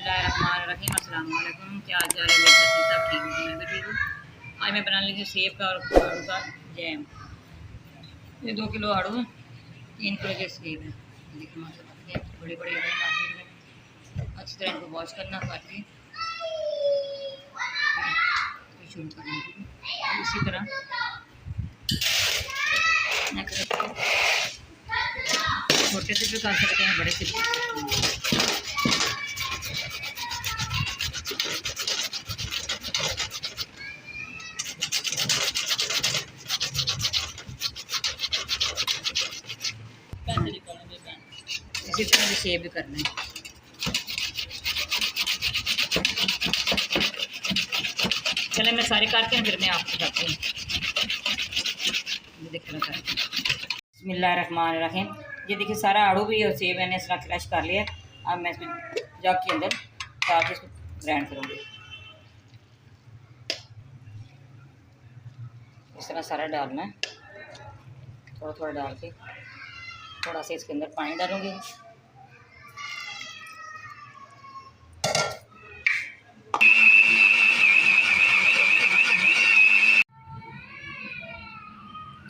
बिस्मिल्लाहिर्रहमानिर्रहीम। अस्सलाम वालेकुम। क्या हाल चाल है मेरे साथी? सब ठीक है, मैं भी ठीक हूँ। आज मैं बनाने लगी सेब का और आड़ू का जैम। ये 2 किलो आड़ू है, 3 किलो के सेब है। देखिए माशाल्लाह बड़ी बड़ी मार्केट में अच्छी तरह इनको वॉश करना, काट के शुरू करना। इसी तरह छोटे से भी कर सकते हैं, बड़े से भी कर सकते हैं। इसी तरह से सेब भी करना है। चले मैं सारे करके फिर मैं आपको बताती हूँ। देखना बिस्मिल्लाहिर्रहमानिर्रहीम। ये देखिए सारा आड़ू भी और सेब मैंने इस तरह क्रश कर लिया। अब मैं इसको जग के अंदर डाल के इसको ग्राइंड करूँगी। इस तरह सारा डालना है, थोड़ा थोड़ा डाल के थोड़ा सा इसके अंदर पानी डालूँगी।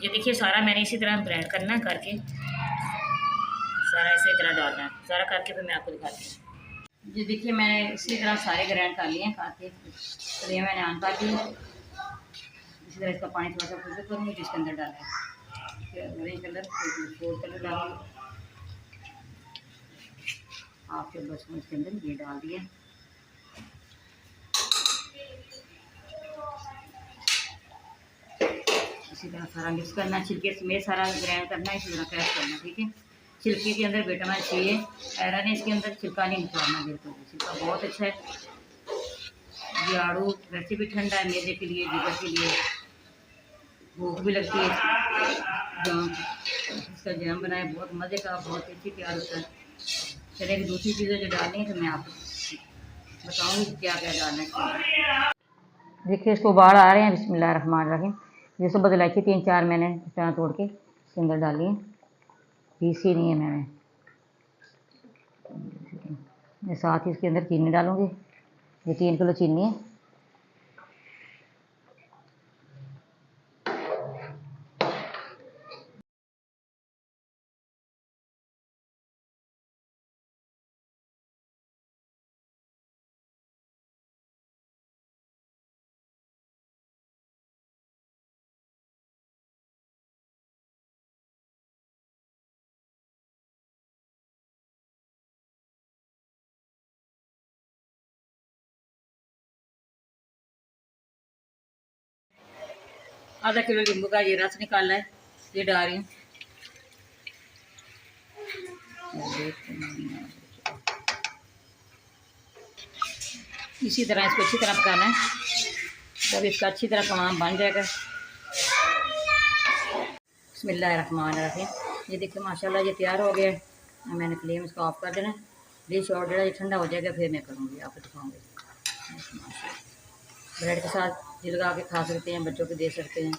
ये देखिए सारा मैंने इसी तरह ग्राइंड करना है, करके सारा इसी तरह डालना है। सारा करके फिर मैं आपको दिखाती हूँ। ये देखिए मैंने इसी तरह सारे ग्राइंड कर लिए हैं, करके तो ये मैंने आन कर दिया। इसी तरह इसका पानी थोड़ा सा फिल्टर करूँगी, जिसके अंदर डाला है ग्रीन कलर, फूड कलर डालूँगी। आपके बस में इसके अंदर ये डाल दिया। इसी तरह सारा मिक्स करना, छिलके समेत सारा ग्राइंड करना, इसी तरह क्रैश करना। ठीक है, छिलके के अंदर विटामिन सी है, आयरन है इसके अंदर, छिलका नहीं निकालना बिल्कुल। छिलका बहुत अच्छा है। ये आड़ू वैसे भी ठंडा है, मैदे के लिए, जिगर के लिए, भूख भी लगती है। इसका जैम बनाए बहुत मज़े का, बहुत अच्छी तैयार होता है। चलिए दूसरी चीज़ें जो डालनी है तो मैं आपको बताऊँगी क्या क्या डालना है। देखिए इसको उबाल आ रहे हैं। बिस्मिल्लाहिर्रहमानिर्रहीम। ये सब इलायची 3-4 मैंने इस तरह तोड़ के इसके अंदर डाली है, पीसी नहीं है मैंने। साथ ही इसके अंदर चीनी डालूँगी। ये 3 किलो चीनी है। आधा किलो नींबू का ये रस निकाला है, ये डाल रही हूँ। इसी तरह इसको अच्छी तरह पकाना है, जब इसका अच्छी तरह कमाम बन जाएगा। बिस्मिल्लाहिर्रहमानिर्रहीम। ये देखिए माशाल्लाह ये तैयार हो गया है। मैंने फ्लेम इसका ऑफ कर देना। डिश और ये ठंडा हो जाएगा फिर मैं करूँगी, आपको दिखाऊँगी। ब्रेड के साथ लगा के खा सकते हैं, बच्चों को दे सकते हैं,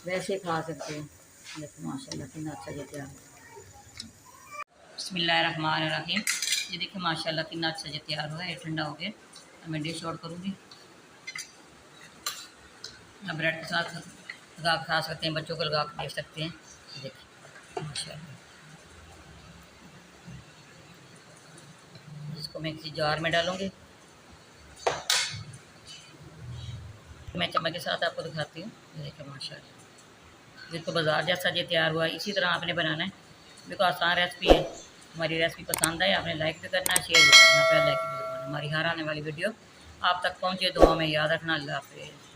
वैसे खा सकते हैं। देखिए माशाल्लाह कितना अच्छा ये तैयार है। बिस्मिल्लाहिर्रहमानिर्रहीम। ये देखिए माशाल्लाह कितना अच्छा ये तैयार हुआ है। ये ठंडा हो गया, अब मैं डिश आउट करूँगी। अब ब्रेड के साथ लगा के खा सकते हैं, बच्चों को लगा के दे सकते हैं। देखिए माशाल्लाह। इसको मैं किसी जार में डालूँगी। मैं चम्मच के साथ आपको दिखाती हूँ। देखिए माशाल्लाह बिल्कुल बाजार जैसा ये तैयार हुआ है। इसी तरह आपने बनाना है, बिल्कुल आसान रेसिपी है। हमारी रेसिपी पसंद आए आपने लाइक भी करना है, शेयर भी करना है। लाइक भी करना। हमारी हर आने वाली वीडियो आप तक पहुँचे। दुआ में याद रखना। अल्लाह हाफ़िज़।